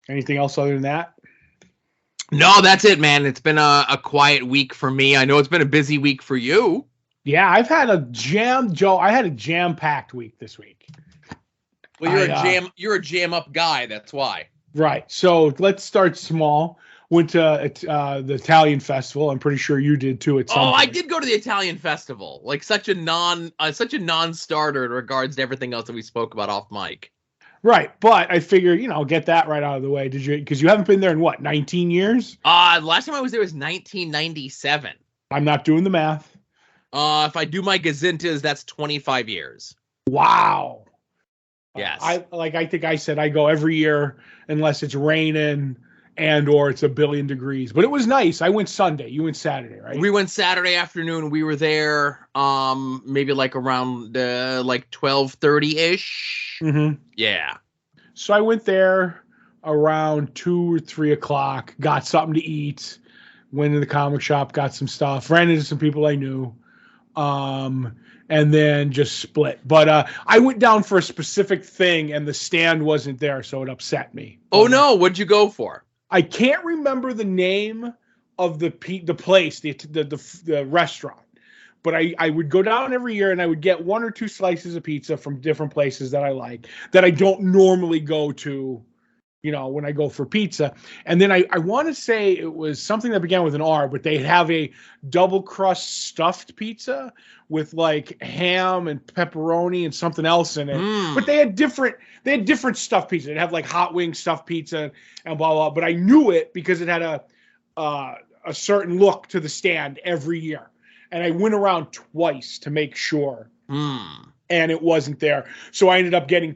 Anything else other than that? No, that's it, man. It's been a quiet week for me. I know it's been a busy week for you. Yeah, I've had a jam-packed week this week. Well, you're a jam up guy. That's why. Right. So let's start small. Went to the Italian festival. I'm pretty sure you did too. I did go to the Italian festival. Like such a non-starter in regards to everything else that we spoke about off mic. Right, but I figure, get that right out of the way. Did you? Because you haven't been there in what, 19 years? Last time I was there was 1997. I'm not doing the math. If I do my gazintas, that's 25 years. Wow. Yes. I think I said I go every year unless it's raining and or it's 1,000,000,000 degrees. But it was nice. I went Sunday. You went Saturday, right? We went Saturday afternoon. We were there maybe like around like 12:30-ish. Mm-hmm. Yeah. So I went there around 2 or 3 o'clock, got something to eat, went to the comic shop, got some stuff, ran into some people I knew, and then just split. But I went down for a specific thing, and the stand wasn't there, so it upset me. Oh, no. What'd you go for? I can't remember the name of the place, the restaurant. But I would go down every year and I would get 1 or 2 slices of pizza from different places that I like that I don't normally go to, when I go for pizza. And then I want to say it was something that began with an R, but they have a double crust stuffed pizza with like ham and pepperoni and something else in it. But they had different stuffed pizza. They'd have like hot wing stuffed pizza and blah, blah. But I knew it because it had a certain look to the stand every year. And I went around twice to make sure, and it wasn't there. So I ended up getting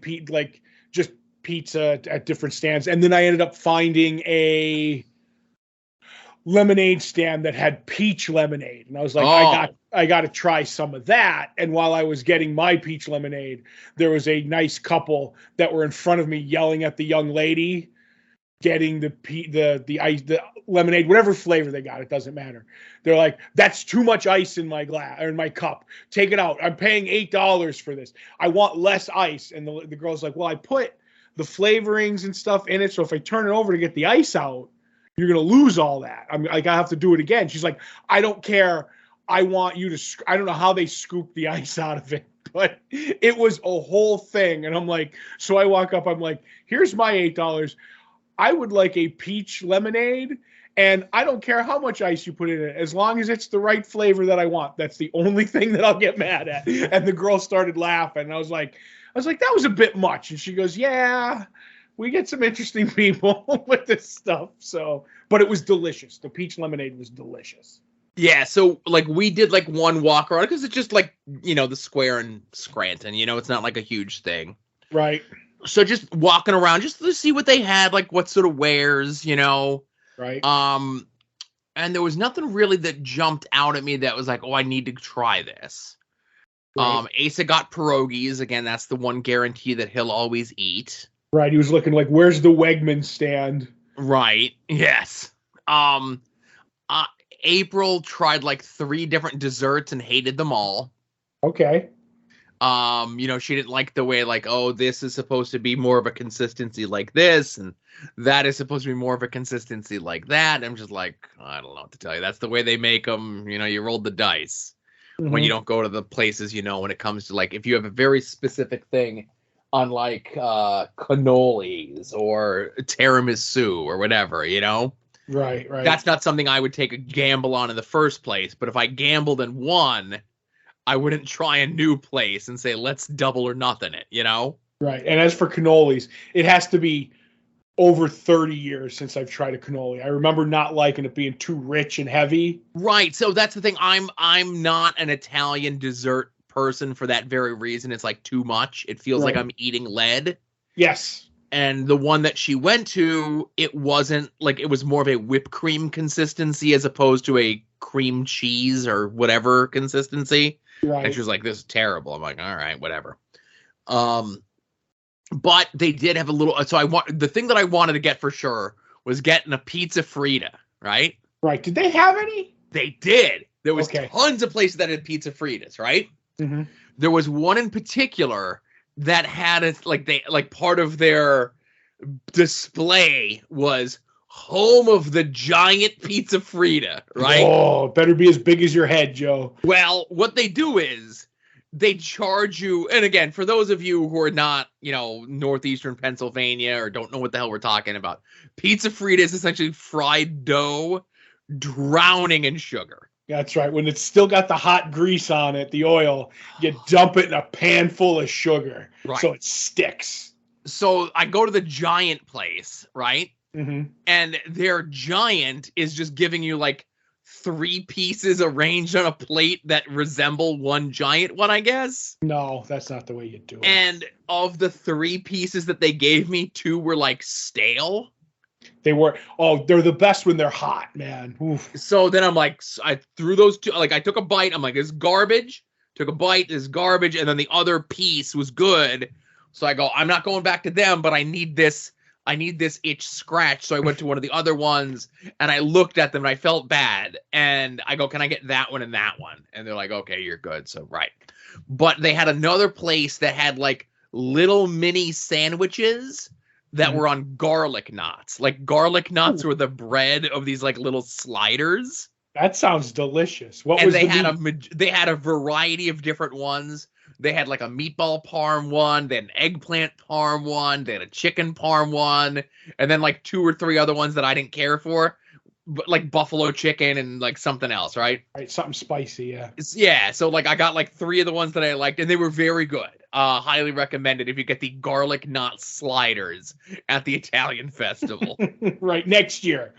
just pizza at different stands, and then I ended up finding a lemonade stand that had peach lemonade, and I was like, I got to try some of that. And while I was getting my peach lemonade, there was a nice couple that were in front of me yelling at the young lady getting the lemonade, whatever flavor they got, it doesn't matter. They're like, that's too much ice in my glass or in my cup. Take it out. I'm paying $8 for this. I want less ice. And the girl's like, well, I put the flavorings and stuff in it, so if I turn it over to get the ice out, you're gonna lose all that. I'm like, I have to do it again. She's like, I don't care. I want you to. I don't know how they scooped the ice out of it, but it was a whole thing. And I'm like, so I walk up. I'm like, here's my $8. I would like a peach lemonade, and I don't care how much ice you put in it, as long as it's the right flavor that I want. That's the only thing that I'll get mad at. And the girl started laughing. And I was like, that was a bit much. And she goes, yeah, we get some interesting people with this stuff. So, but it was delicious. The peach lemonade was delicious. Yeah, so like we did like one walk around because it's just like, the square in Scranton, it's not like a huge thing. Right. So just walking around just to see what they had, like what sort of wares, Right. And there was nothing really that jumped out at me that was like, oh, I need to try this. Right. Asa got pierogies. Again, that's the one guarantee that he'll always eat. Right. He was looking like, where's the Wegman stand? Right. Yes. April tried like 3 different desserts and hated them all. Okay. She didn't like the way like, oh, this is supposed to be more of a consistency like this, and that is supposed to be more of a consistency like that. I'm just like, I don't know what to tell you. That's the way they make them. You rolled the dice when you don't go to the places, when it comes to like, if you have a very specific thing on like cannolis or tiramisu or whatever, Right. That's not something I would take a gamble on in the first place. But if I gambled and won, I wouldn't try a new place and say, let's double or nothing it, Right. And as for cannolis, it has to be over 30 years since I've tried a cannoli. I remember not liking it being too rich and heavy. Right. So that's the thing. I'm not an Italian dessert person for that very reason. It's like too much. It feels like I'm eating lead. Yes. And the one that she went to, it wasn't like, it was more of a whipped cream consistency as opposed to a cream cheese or whatever consistency. Right. And she was like, this is terrible. I'm like, all right, whatever. But they did have a little, so the thing that I wanted to get for sure was getting a pizza Frita, right? Right. Did they have any? They did. There was tons of places that had pizza Fritas, right? Mm-hmm. There was one in particular that had it like part of their display was home of the giant pizza Frita, right? Oh, better be as big as your head, Joe. Well, what they do is they charge you, and again, for those of you who are not, northeastern Pennsylvania or don't know what the hell we're talking about, pizza Frita is essentially fried dough drowning in sugar. That's right. When it's still got the hot grease on it, the oil, you dump it in a pan full of sugar, so it sticks. So I go to the giant place, right? Mm-hmm. And their giant is just giving you like 3 pieces arranged on a plate that resemble one giant one, I guess. No, that's not the way you do it. And of the 3 pieces that they gave me, 2 were like stale. They were. Oh, they're the best when they're hot, man. Oof. So then I'm like, I threw those 2. Like I took a bite. I'm like, this is garbage. Took a bite. This is garbage. And then the other piece was good. So I go, I'm not going back to them, but I need this itch scratch. So I went to one of the other ones and I looked at them and I felt bad. And I go, can I get that one and that one? And they're like, okay, you're good. So, right. But they had another place that had like little mini sandwiches that were on garlic knots. Like garlic knots were the bread of these like little sliders. That sounds delicious. They had a variety of different ones. They had like a meatball parm one, they had an eggplant parm one, they had a chicken parm one, and then like 2 or 3 other ones that I didn't care for, but like buffalo chicken and like something else, right? Right, something spicy, yeah. Yeah, so like I got like 3 of the ones that I liked, and they were very good. Highly recommended if you get the garlic knot sliders at the Italian festival. Right, next year.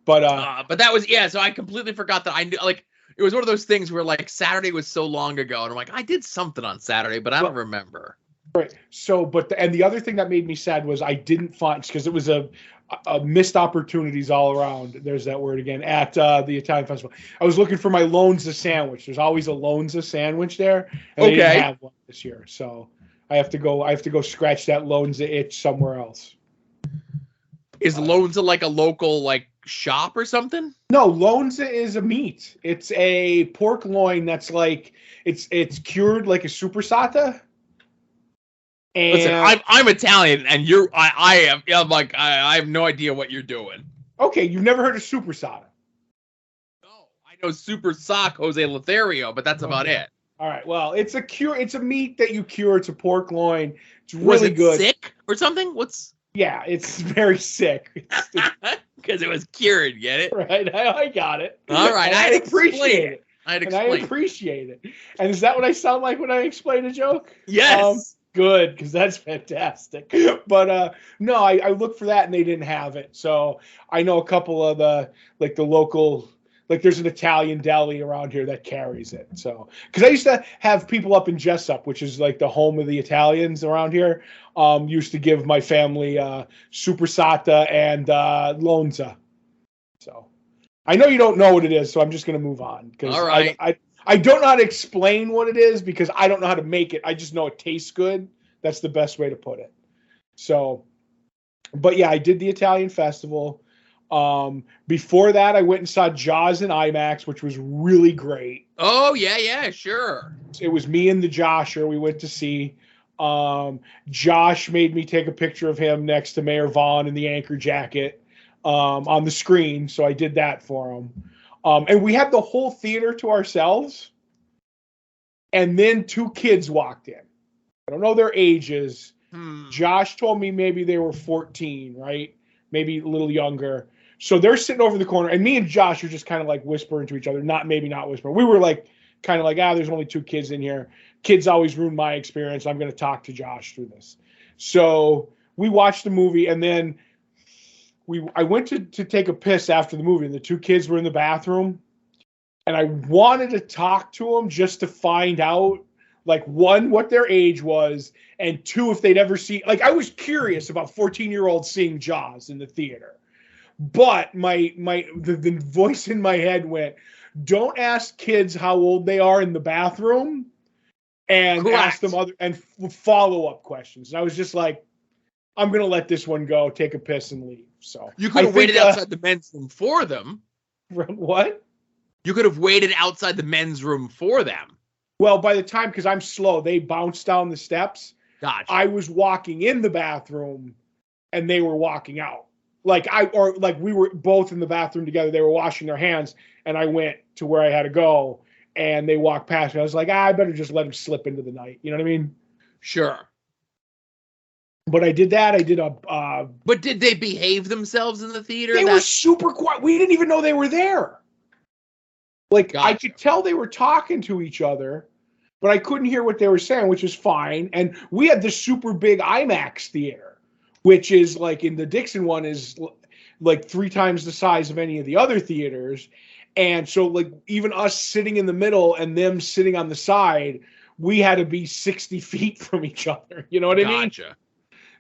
But that was, so I completely forgot that I knew, like, it was one of those things where like Saturday was so long ago, and I'm like, I did something on Saturday, but I don't remember. Right. So, and the other thing that made me sad was I didn't find, because it was a missed opportunities all around. There's that word again at the Italian festival. I was looking for my Lonza sandwich. There's always a Lonza sandwich there, and I didn't have one this year. So I have to go scratch that Lonza itch somewhere else. Is Lonza like a local like shop or something? No, Lonza is a meat. It's a pork loin that's like it's cured like a Soppressata. And listen, I'm Italian, and I have no idea what you're doing. Okay, you've never heard of Soppressata? No, I know Super Sock Jose Lothario, but that's about it. All right, well, it's a meat that you cure. It's a pork loin. It's really good. Sick or something? Yeah, it's very sick. Because it was cured, get it? Right, I got it. All right, I appreciate it. I appreciate it. And is that what I sound like when I explain a joke? Yes. Good, because that's fantastic. But no, I looked for that and they didn't have it. So I know a couple of the local, like there's an Italian deli around here that carries it. So because I used to have people up in Jessup, which is like the home of the Italians around here, used to give my family Soppressata and Lonza. So I know you don't know what it is, so I'm just going to move on. All right. I don't know how to explain what it is because I don't know how to make it. I just know it tastes good. That's the best way to put it. So, but yeah, I did the Italian festival. Before that, I went and saw Jaws in IMAX, which was really great. Oh, yeah, sure. It was me and the Josher we went to see. Josh made me take a picture of him next to Mayor Vaughn in the anchor jacket on the screen, so I did that for him. And we had the whole theater to ourselves. And then 2 kids walked in. I don't know their ages. Josh told me maybe they were 14, right? Maybe a little younger. So they're sitting over the corner. And me and Josh are just kind of like whispering to each other. Not whispering. We were like kind of like, there's only 2 kids in here. Kids always ruin my experience. I'm going to talk to Josh through this. So we watched the movie, and then I went to take a piss after the movie, and the 2 kids were in the bathroom, and I wanted to talk to them just to find out, like, 1, what their age was, and 2, if they'd ever seen, like, I was curious about 14-year-olds seeing Jaws in the theater, but the voice in my head went, don't ask kids how old they are in the bathroom, and Correct. Ask them follow-up questions. And I was just like, I'm going to let this one go, take a piss, and leave. So you could have waited outside the men's room for them. What? You could have waited outside the men's room for them. Well, by the time, because I'm slow, they bounced down the steps. Gotcha. I was walking in the bathroom and they were walking out. Like we were both in the bathroom together. They were washing their hands and I went to where I had to go and they walked past me. I was like, I better just let them slip into the night. You know what I mean? Sure. But I did that. I did but did they behave themselves in the theater? They were super quiet. We didn't even know they were there. Like, gotcha. I could tell they were talking to each other, but I couldn't hear what they were saying, which is fine. And we had this super big IMAX theater, which is like in the Dixon one is like 3 times the size of any of the other theaters. And so like even us sitting in the middle and them sitting on the side, we had to be 60 feet from each other. You know what I mean? Gotcha.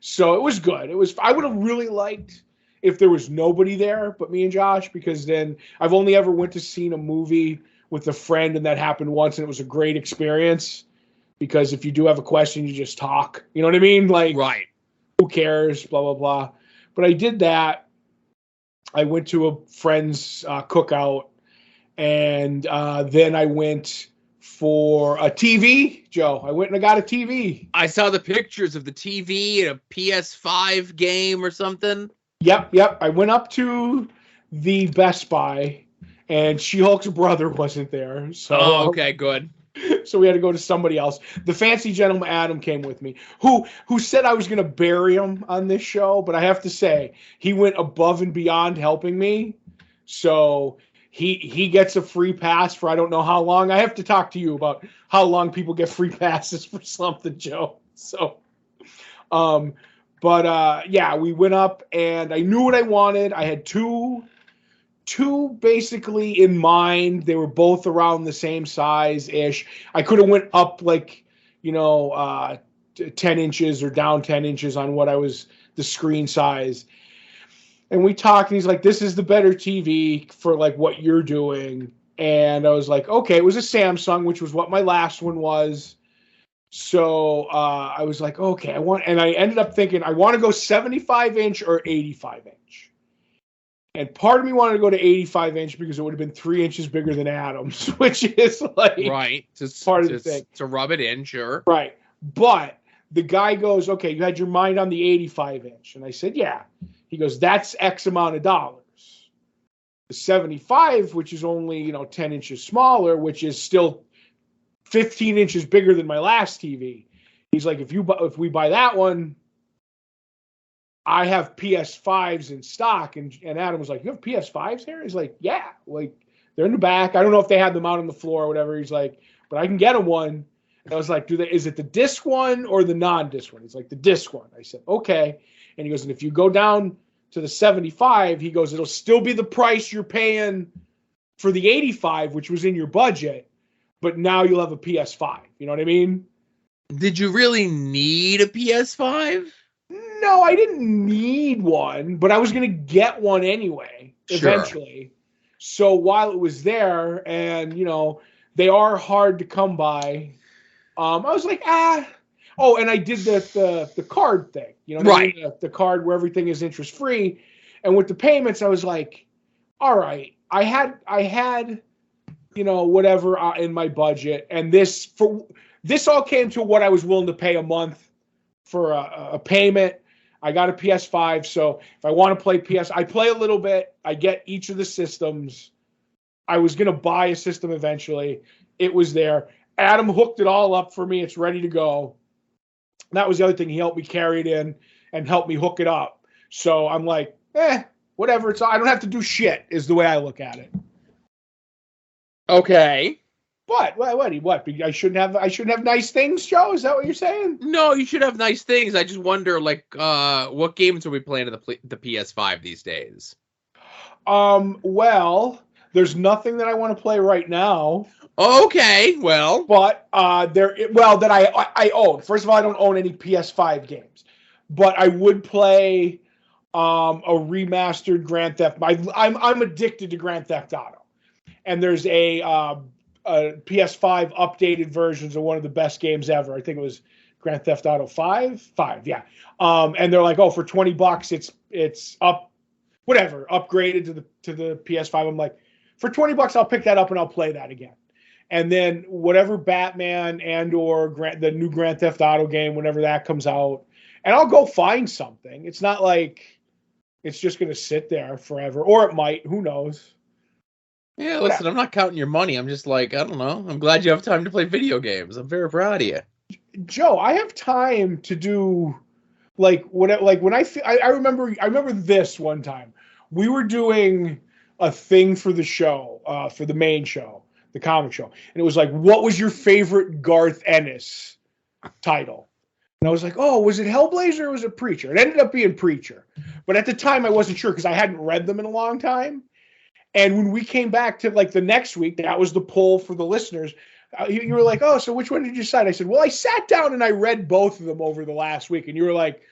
So it was good. I would have really liked if there was nobody there but me and Josh, because then I've only ever went to see a movie with a friend and that happened once and it was a great experience because if you do have a question, you just talk. You know what I mean? Like, right. Who cares? Blah, blah, blah. But I did that. I went to a friend's cookout and then I went for a TV, Joe. I went and I got a TV. I saw the pictures of the TV and a PS5 game or something. Yep. I went up to the Best Buy, and She-Hulk's brother wasn't there. So, okay, good. So we had to go to somebody else. The fancy gentleman Adam came with me, who said I was going to bury him on this show, but I have to say he went above and beyond helping me. So he gets a free pass for I don't know how long. I have to talk to you about how long people get free passes for something, Joe. So, yeah, we went up and I knew what I wanted. I had two basically in mind. They were both around the same size ish. I could have went up 10 inches or down 10 inches on what I was the screen size. And we talked, and he's like, this is the better TV for, like, what you're doing. And I was like, okay, it was a Samsung, which was what my last one was. So I was like, okay, and I ended up thinking, I want to go 75-inch or 85-inch. And part of me wanted to go to 85-inch because it would have been 3 inches bigger than Adam's, which is like right. Part of the thing. To rub it in, sure. Right. But the guy goes, okay, you had your mind on the 85-inch. And I said, yeah. He goes, that's X amount of dollars. The 75, which is only, 10 inches smaller, which is still 15 inches bigger than my last TV. He's like, if we buy that one, I have PS5s in stock. And Adam was like, you have PS5s here? He's like, yeah, like they're in the back. I don't know if they had them out on the floor or whatever. He's like, but I can get them one. And I was like, is it the disc one or the non-disc one? He's like, the disc one. I said, okay. And he goes, and if you go down to the 75, he goes, it'll still be the price you're paying for the 85, which was in your budget, but now you'll have a PS5. You know what I mean? Did you really need a PS5? No, I didn't need one, but I was going to get one anyway, eventually. So while it was there, and, they are hard to come by, I was like, Oh, and I did the card thing, right? The card where everything is interest free, and with the payments, I was like, all right, I had whatever in my budget, and this all came to what I was willing to pay a month for a payment. I got a PS5, so if I want to play I play a little bit. I get each of the systems. I was gonna buy a system eventually. It was there. Adam hooked it all up for me. It's ready to go. That was the other thing. He helped me carry it in and helped me hook it up. So I'm like, whatever. I don't have to do shit is the way I look at it. Okay. What? I shouldn't have nice things, Joe? Is that what you're saying? No, you should have nice things. I just wonder, what games are we playing on the PS5 these days? Well, there's nothing that I want to play right now. Okay, well. But that I own. First of all, I don't own any PS5 games. But I would play a remastered Grand Theft. I'm addicted to Grand Theft Auto. And there's a PS5 updated versions of one of the best games ever. I think it was Grand Theft Auto 5, yeah. And they're like, for $20 it's up, whatever, upgraded to the PS5. I'm like, for $20 I'll pick that up and I'll play that again. and then whatever Batman and or the new Grand Theft Auto game, whenever that comes out, and I'll go find something. It's not like it's just going to sit there forever, or it might. Who knows? Yeah, listen, I'm not counting your money. I'm just like, I don't know. I'm glad you have time to play video games. I'm very proud of you. Joe, I have time to do like when I remember this one time. We were doing a thing for the show, for the main show, the comic show. And it was like, what was your favorite Garth Ennis title? And I was like, oh, was it Hellblazer or was it Preacher? It ended up being Preacher. But at the time I wasn't sure because I hadn't read them in a long time. And when we came back to like the next week, that was the poll for the listeners. You were like, oh, so which one did you decide? I said, well, I sat down and I read both of them over the last week. And you were like,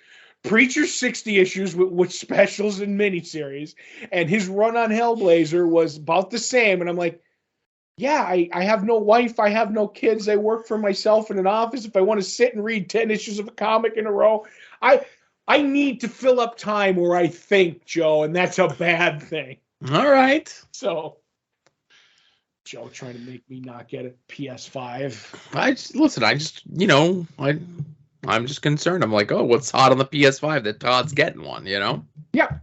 Preacher's 60 issues with specials and miniseries, and his run on Hellblazer was about the same. And I'm like, yeah, I have no wife. I have no kids. I work for myself in an office. If I want to sit and read 10 issues of a comic in a row, I need to fill up time where I think, Joe, and that's a bad thing. All right. So, Joe trying to make me not get a PS5. I'm just concerned. I'm like, oh, what's hot on the PS5 that Todd's getting one, you know? Yeah,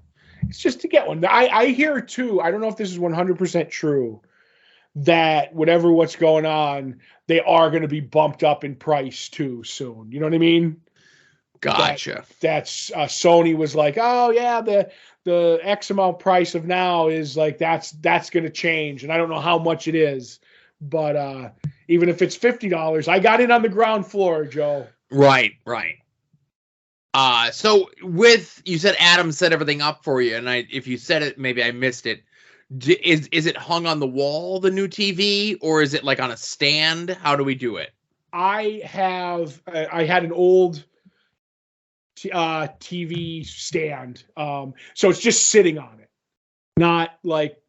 it's just to get one. I hear, too, I don't know if this is 100% true, that what's going on, they are going to be bumped up in price, too, soon. You know what I mean? Gotcha. That's Sony was like, oh, yeah, the X amount price of now is like, that's going to change. And I don't know how much it is. But even if it's $50, I got in on the ground floor, Joe. Right. So you said Adam set everything up for you, and if you said it, maybe I missed it. Is it hung on the wall, the new TV, or is it like on a stand? How do we do it? I had an old TV stand, so it's just sitting on it, not like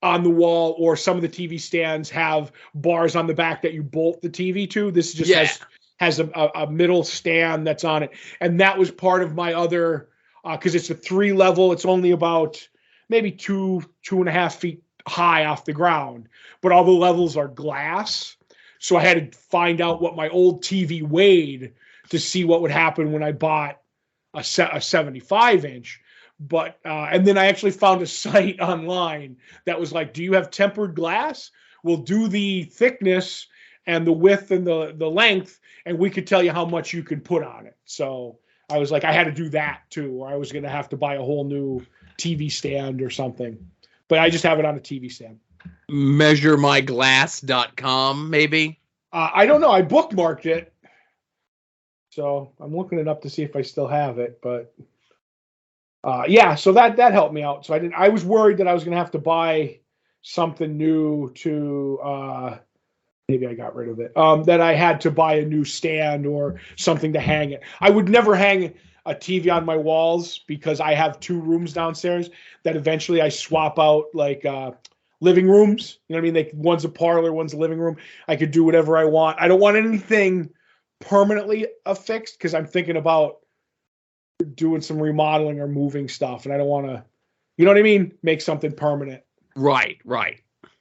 on the wall, or some of the TV stands have bars on the back that you bolt the TV to. This just has a middle stand that's on it. And that was part of my other, because it's a 3-level, it's only about maybe 2.5 feet high off the ground, but all the levels are glass. So I had to find out what my old TV weighed to see what would happen when I bought a 75-inch. But and then I actually found a site online that was like, do you have tempered glass? We'll do the thickness and the width and the length, and we could tell you how much you can put on it. So I was like, I had to do that too, or I was going to have to buy a whole new TV stand or something. But I just have it on a TV stand. Measuremyglass.com, maybe? I don't know. I bookmarked it. So I'm looking it up to see if I still have it, but so that helped me out. So I was worried that I was going to have to buy something new to, maybe I got rid of it, that I had to buy a new stand or something to hang it. I would never hang a TV on my walls because I have 2 rooms downstairs that eventually I swap out, like living rooms. You know what I mean? One's a parlor, one's a living room. I could do whatever I want. I don't want anything permanently affixed because I'm thinking about doing some remodeling or moving stuff, and I don't want to, you know what I mean, make something permanent. Right.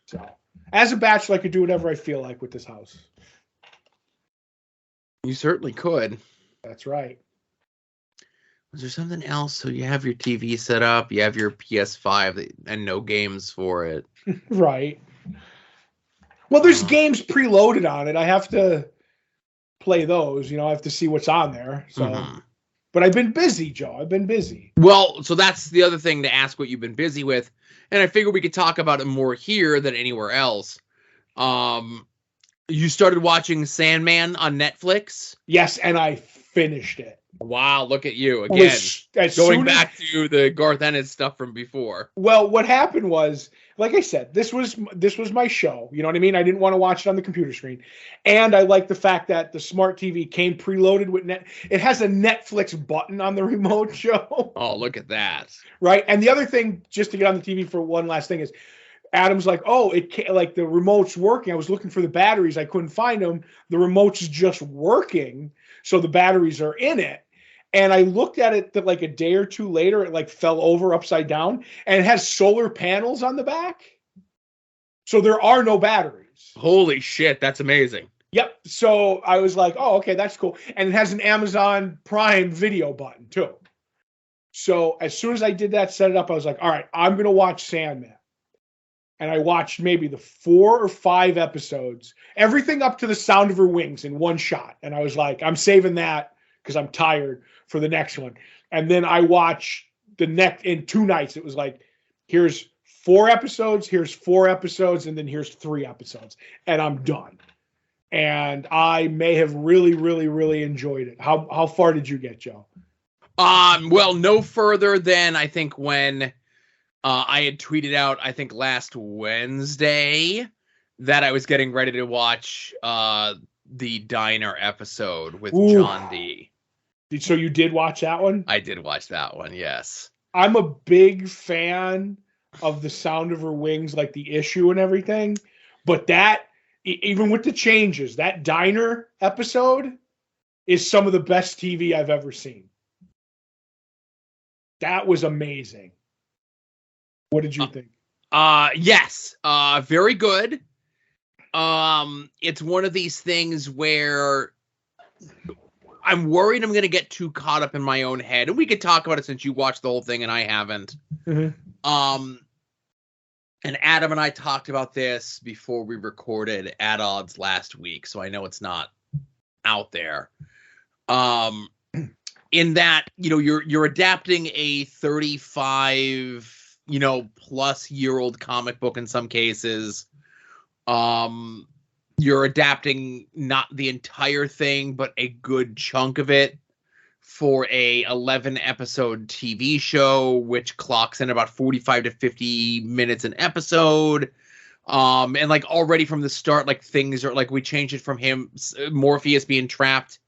So as a bachelor, I could do whatever I feel like with this house. You certainly could. That's right. Was there something else? So you have your TV set up, you have your PS5 and no games for it. Right. Well, there's games preloaded on it. I have to play those, I have to see what's on there. So But I've been busy, Joe. I've been busy. Well, so that's the other thing to ask what you've been busy with. And I figure we could talk about it more here than anywhere else. You started watching Sandman on Netflix? Yes, and I finished it. Wow, look at you again. Going back to the Garth Ennis stuff from before. Well, what happened was, like I said, this was my show. You know what I mean? I didn't want to watch it on the computer screen. And I like the fact that the smart TV came preloaded with it has a Netflix button on the remote, Joe. Oh, look at that. Right? And the other thing, just to get on the TV for one last thing, is Adam's like, oh, it can't, like the remote's working. I was looking for the batteries. I couldn't find them. The remote's just working. So the batteries are in it. And I looked at it that like a day or two later, it like fell over upside down, and it has solar panels on the back. So there are no batteries. Holy shit, that's amazing. Yep. So I was like, oh, okay, that's cool. And it has an Amazon Prime Video button too. So as soon as I did that, set it up, I was like, all right, I'm going to watch Sandman. And I watched maybe the 4 or 5 episodes, everything up to the sound of her wings in one shot. And I was like, I'm saving that because I'm tired for the next one. And then I watched the next in 2 nights. It was like, here's 4 episodes, here's 4 episodes, and then here's 3 episodes. And I'm done. And I may have really, really, really enjoyed it. How far did you get, Joe? Well, no further than I think when I had tweeted out, I think last Wednesday, that I was getting ready to watch the Diner episode with John D. So you did watch that one? I did watch that one, yes. I'm a big fan of the sound of her wings, like the issue and everything. But that, even with the changes, that Diner episode is some of the best TV I've ever seen. That was amazing. What did you think? Yes. Very good. It's one of these things where I'm worried I'm going to get too caught up in my own head. And we could talk about it since you watched the whole thing and I haven't. Mm-hmm. And Adam and I talked about this before we recorded At Odds last week, so I know it's not out there. In that, you're adapting a 35 plus year old comic book in some cases. You're adapting not the entire thing, but a good chunk of it for a 11 episode TV show, which clocks in about 45 to 50 minutes an episode. And like already from the start, like things are like, we changed it from Morpheus being trapped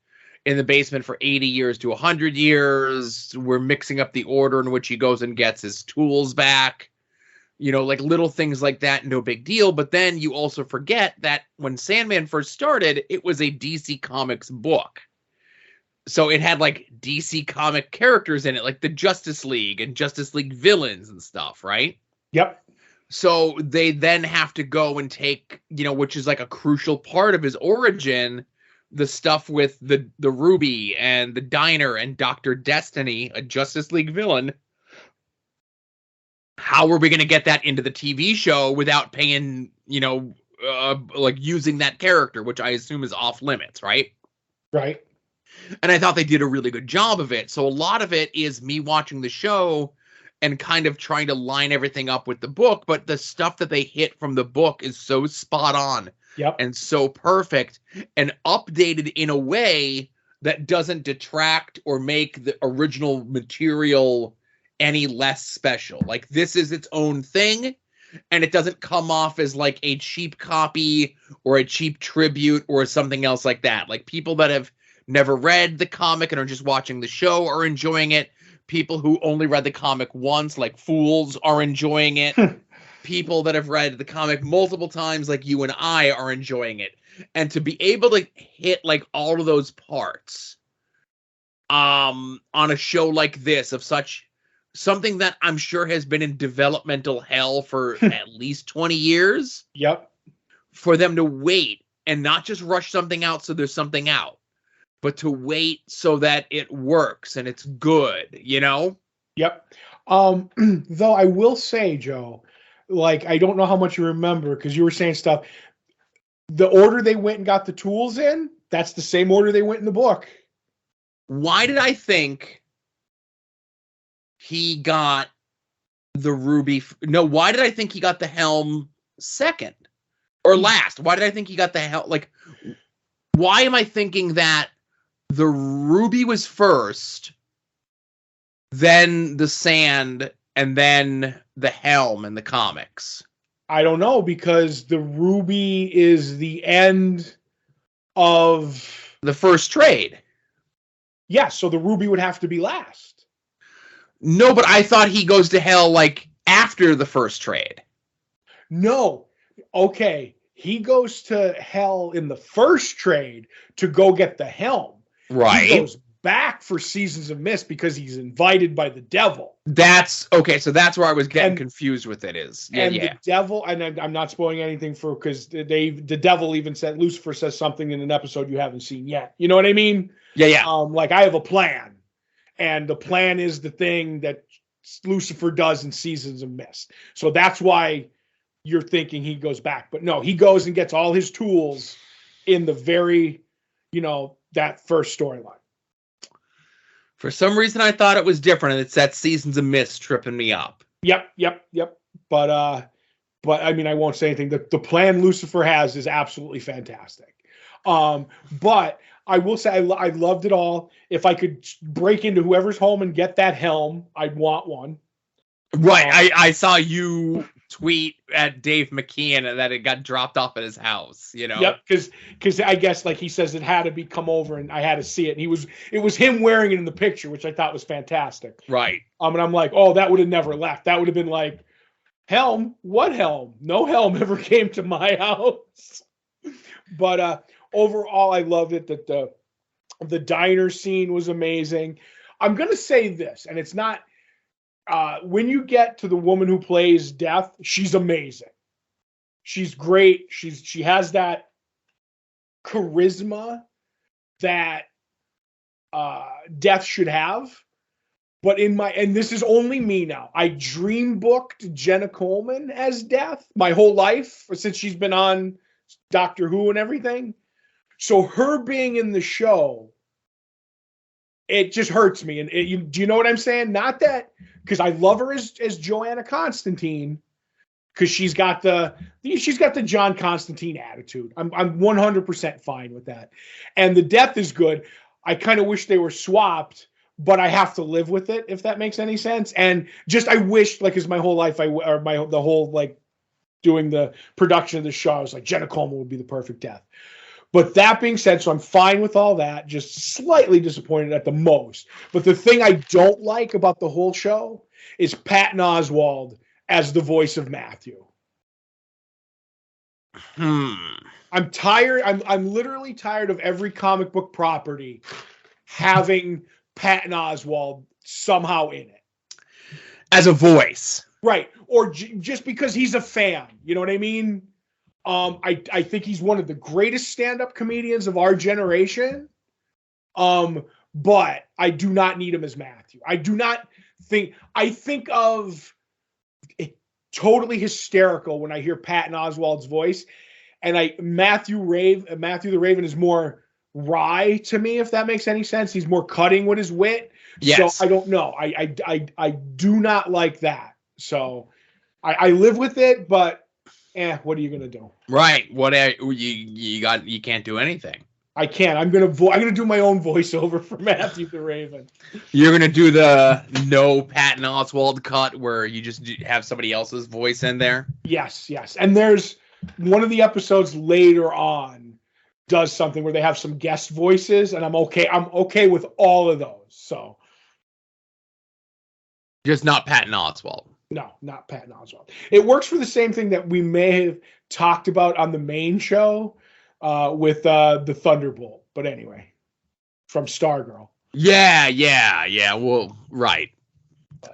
in the basement for 80 years to 100 years. We're mixing up the order in which he goes and gets his tools back. Like little things like that, no big deal. But then you also forget that when Sandman first started, it was a DC Comics book. So it had like DC comic characters in it, like the Justice League and Justice League villains and stuff, right? Yep. So they then have to go and take, which is like a crucial part of his origin, the stuff with the Ruby and the Diner and Dr. Destiny, a Justice League villain. How are we going to get that into the TV show without paying, like using that character, which I assume is off limits, right? Right. And I thought they did a really good job of it. So a lot of it is me watching the show and kind of trying to line everything up with the book. But the stuff that they hit from the book is so spot on. Yep. And so perfect and updated in a way that doesn't detract or make the original material any less special. Like this is its own thing. And it doesn't come off as like a cheap copy or a cheap tribute or something else like that. Like people that have never read the comic and are just watching the show are enjoying it. People who only read the comic once, like fools, are enjoying it. People that have read the comic multiple times, like you and I, are enjoying it. And to be able to hit like all of those parts on a show like this of something that I'm sure has been in developmental hell for at least 20 years. Yep. For them to wait and not just rush something out so there's something out, but to wait so that it works and it's good, Yep. Though I will say, Joe, like, I don't know how much you remember because you were saying stuff. The order they went and got the tools in, that's the same order they went in the book. Why did I think he got the Ruby? Why did I think he got the helm second or last? Why did I think he got the helm? Like, why am I thinking that the Ruby was first, then the sand, and then the helm in the comics? I don't know, because the Ruby is the end of the first trade. Yeah, so the Ruby would have to be last. No, but I thought he goes to hell like after the first trade. No. Okay. He goes to hell in the first trade to go get the helm. Right. He goes back for Seasons of Mist because he's invited by the devil. That's okay. So that's where I was getting confused with it. The devil, and I'm not spoiling anything because the devil even said, Lucifer says something in an episode you haven't seen yet. You know what I mean? Yeah. Like, I have a plan, and the plan is the thing that Lucifer does in Seasons of Mist. So that's why you're thinking he goes back. But no, he goes and gets all his tools in the very, that first storyline. For some reason, I thought it was different, and it's that Seasons of Mist tripping me up. Yep. But I mean, I won't say anything. The plan Lucifer has is absolutely fantastic. But I will say I loved it all. If I could break into whoever's home and get that helm, I'd want one. Right. I saw you tweet at Dave McKeon that it got dropped off at his house, Yep, because I guess, like he says, it had to be come over and I had to see it. And it was him wearing it in the picture, which I thought was fantastic. Right. And I'm like, oh, that would have never left. That would have been like, helm? What helm? No helm ever came to my house. But overall, I loved it. That the diner scene was amazing. I'm gonna say this, and it's not. When you get to the woman who plays Death, she's amazing. She's great. She has that charisma that Death should have. But and this is only me now, I dream booked Jenna Coleman as Death my whole life since she's been on Doctor Who and everything. So her being in the show, it just hurts me. And do you know what I'm saying? Not that, because I love her as Joanna Constantine, because she's got the John Constantine attitude. I'm 100% fine with that. And the Death is good. I kind of wish they were swapped, but I have to live with it, if that makes any sense. And just, I wish, like, as my whole life, the whole, like, doing the production of the show, I was like, Jenna Coleman would be the perfect Death. But that being said, so I'm fine with all that, just slightly disappointed at the most. But the thing I don't like about the whole show is Patton Oswalt as the voice of Matthew. I'm tired. I'm literally tired of every comic book property having Patton Oswalt somehow in it. As a voice. Right. Or just because he's a fan. You know what I mean? I think he's one of the greatest stand-up comedians of our generation. But I do not need him as Matthew. I think of it totally hysterical when I hear Patton Oswalt's voice. And Matthew the Raven is more wry to me, if that makes any sense. He's more cutting with his wit. Yes. So I don't know. I do not like that. So I live with it, but what are you gonna do? Right. What you can't do anything. I can't. I'm gonna do my own voiceover for Matthew the Raven. You're gonna do the no Patton Oswalt cut where you just have somebody else's voice in there. Yes. And there's one of the episodes later on does something where they have some guest voices, and I'm okay with all of those. So just not Patton Oswalt. No, not Patton Oswalt. It works for the same thing that we may have talked about on the main show with the Thunderbolt. But anyway, from Stargirl. Yeah. Well, right.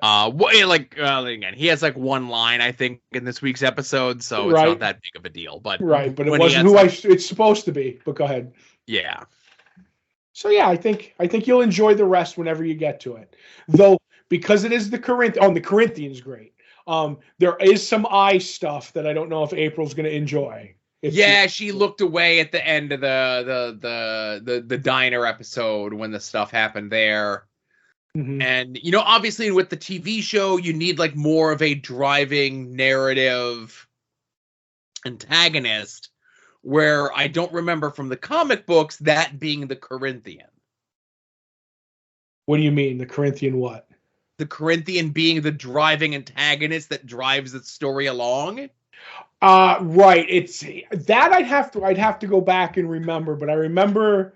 Again, he has like one line, I think, in this week's episode, so it's not that big of a deal. But right, but it wasn't who it's supposed to be. But go ahead. Yeah. So yeah, I think you'll enjoy the rest whenever you get to it. Though, because it is the Corinthian's great. There is some eye stuff that I don't know if April's going to enjoy. She looked away at the end of the diner episode when the stuff happened there. Mm-hmm. And obviously with the TV show, you need like more of a driving narrative antagonist, where I don't remember from the comic books that being the Corinthian. What do you mean, the Corinthian what? The Corinthian being the driving antagonist that drives the story along. Right. It's that I'd have to go back and remember, but I remember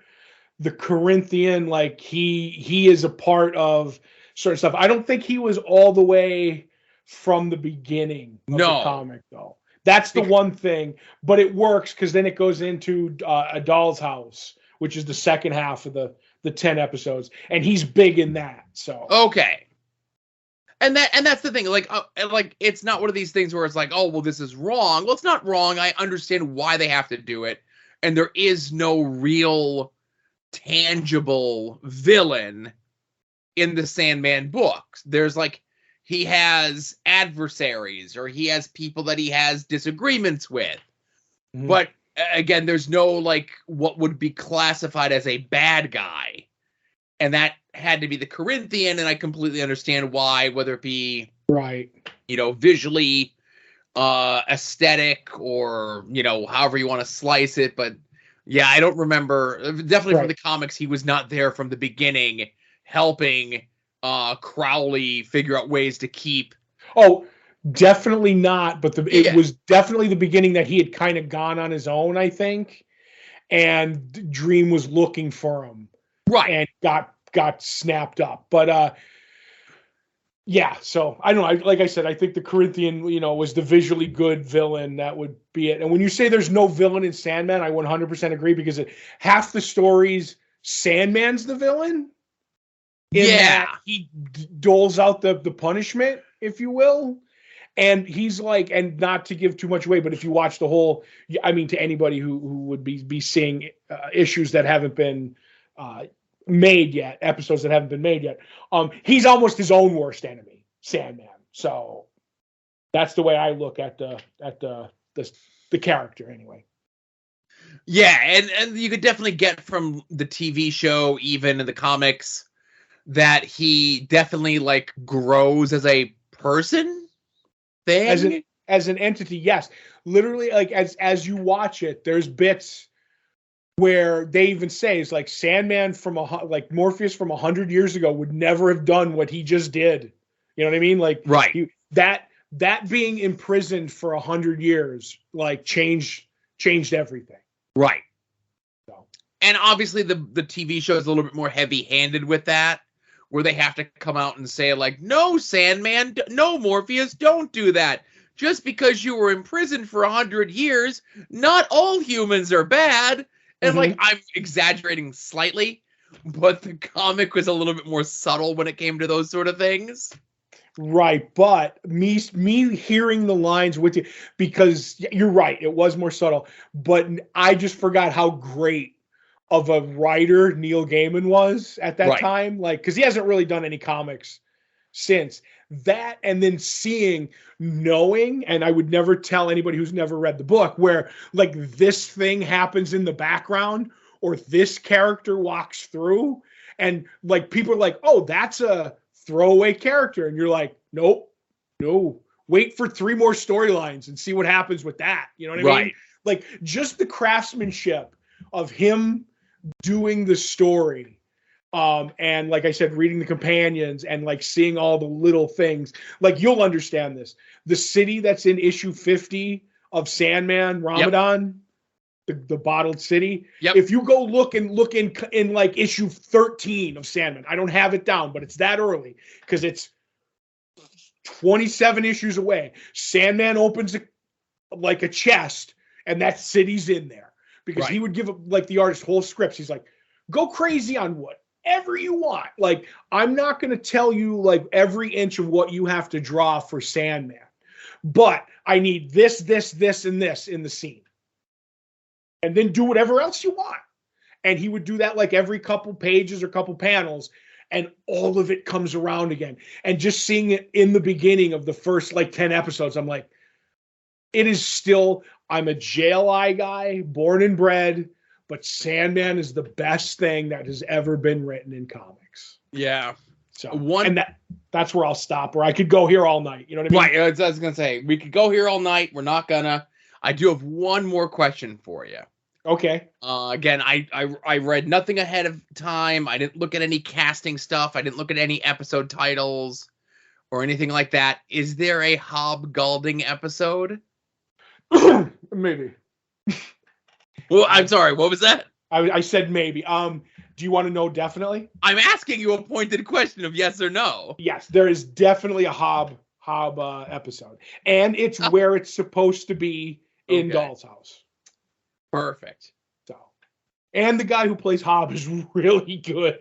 the Corinthian, like he is a part of certain stuff. I don't think he was all the way from the beginning of the comic, though. That's the one thing, but it works because then it goes into A Doll's House, which is the second half of the the 10 episodes, and he's big in that. So okay. And that's the thing. Like it's not one of these things where it's like, oh, well, this is wrong. Well, it's not wrong. I understand why they have to do it, and there is no real tangible villain in the Sandman books. There's like, he has adversaries, or he has people that he has disagreements with. Mm-hmm. But again, there's no like what would be classified as a bad guy. And that had to be the Corinthian, and I completely understand why, whether it be right, visually aesthetic, or however you want to slice it. But yeah, I don't remember, definitely from the comics, he was not there from the beginning helping Crowley figure out ways to keep. Oh, definitely not. But it was definitely the beginning that he had kind of gone on his own, I think, and Dream was looking for him, right, and got snapped up. But yeah. So I don't know. Like I said, I think the Corinthian, was the visually good villain. That would be it. And when you say there's no villain in Sandman, I 100% agree, because half the stories, Sandman's the villain. That he doles out the punishment, if you will. And he's like, and not to give too much away, but if you watch the whole, I mean, to anybody who would be seeing issues that haven't been made yet, episodes that haven't been made yet, he's almost his own worst enemy, Sandman. So that's the way I look at the character, anyway. Yeah, and you could definitely get from the TV show, even in the comics, that he definitely like grows as a person thing, as an entity. Yes, literally, like as you watch it, there's bits where they even say it's like Sandman from like Morpheus from 100 years ago would never have done what he just did. You know what I mean? Like, right. That being imprisoned for 100 years, like changed everything. Right. So. And obviously the TV show is a little bit more heavy-handed with that, where they have to come out and say, like, no, Sandman, no, Morpheus, don't do that. Just because you were imprisoned for 100 years, not all humans are bad. And, like, I'm exaggerating slightly, but the comic was a little bit more subtle when it came to those sort of things. Right, but me hearing the lines with you, because you're right, it was more subtle, but I just forgot how great of a writer Neil Gaiman was at that time, like, because he hasn't really done any comics since that. And then knowing, and I would never tell anybody who's never read the book, where like this thing happens in the background, or this character walks through, and like people are like, oh, that's a throwaway character, and you're like, nope, no, wait for 3 more storylines and see what happens with that. You know what I mean? Like, just the craftsmanship of him doing the story, and like I said, reading the companions and like seeing all the little things. Like, you'll understand this. The city that's in issue 50 of Sandman, Ramadan, the bottled city. Yep. If you go look in like issue 13 of Sandman, I don't have it down, but it's that early because it's 27 issues away. Sandman opens a chest, and that city's in there, because he would give like the artist whole scripts. He's like, go crazy on whatever you want. Like, I'm not going to tell you like every inch of what you have to draw for Sandman, but I need this, and this in the scene. And then do whatever else you want. And he would do that like every couple pages or couple panels, and all of it comes around again. And just seeing it in the beginning of the first like 10 episodes, I'm like, it is still, I'm a JLI guy, born and bred, but Sandman is the best thing that has ever been written in comics. Yeah. So and that's where I'll stop, where I could go here all night. You know what I mean? Right. I was going to say, we could go here all night. We're not gonna. I do have one more question for you. Okay. Again, I read nothing ahead of time. I didn't look at any casting stuff. I didn't look at any episode titles or anything like that. Is there a Hobgolding episode? Maybe. Well, I'm sorry. What was that? I said maybe. Do you want to know definitely? I'm asking you a pointed question of yes or no. Yes, there is definitely a Hob episode, and it's where it's supposed to be in Doll's House. Perfect. So, And the guy who plays Hob is really good.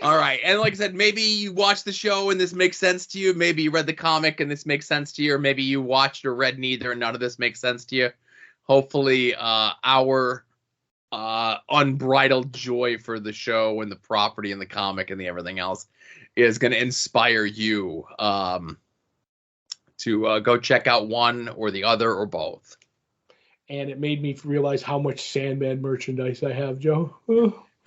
All right. And like I said, maybe you watched the show and this makes sense to you. Maybe you read the comic and this makes sense to you. Or maybe you watched or read neither and none of this makes sense to you. Hopefully our unbridled joy for the show and the property and the comic and the everything else is going to inspire you to go check out one or the other or both. And it made me realize how much Sandman merchandise I have, Joe.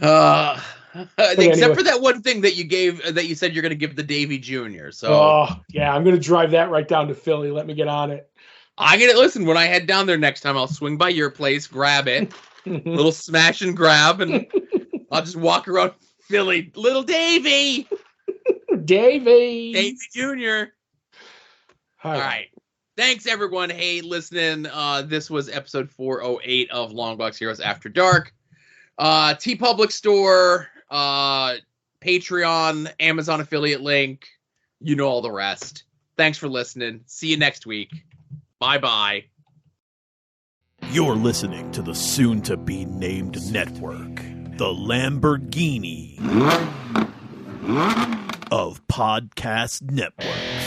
Except for that one thing that you said you're going to give the Davy Jr. So yeah, I'm going to drive that right down to Philly. Let me get on it. I'm going to listen when I head down there next time. I'll swing by your place, grab it, little smash and grab, and I'll just walk around Philly. Little Davy, Davy Jr. All right. Thanks, everyone. Hey, listening. This was episode 408 of Longbox Heroes After Dark. TeePublic Store, Patreon, Amazon affiliate link. You know all the rest. Thanks for listening. See you next week. Bye-bye. You're listening to the soon-to-be-named network, the Lamborghini of podcast networks.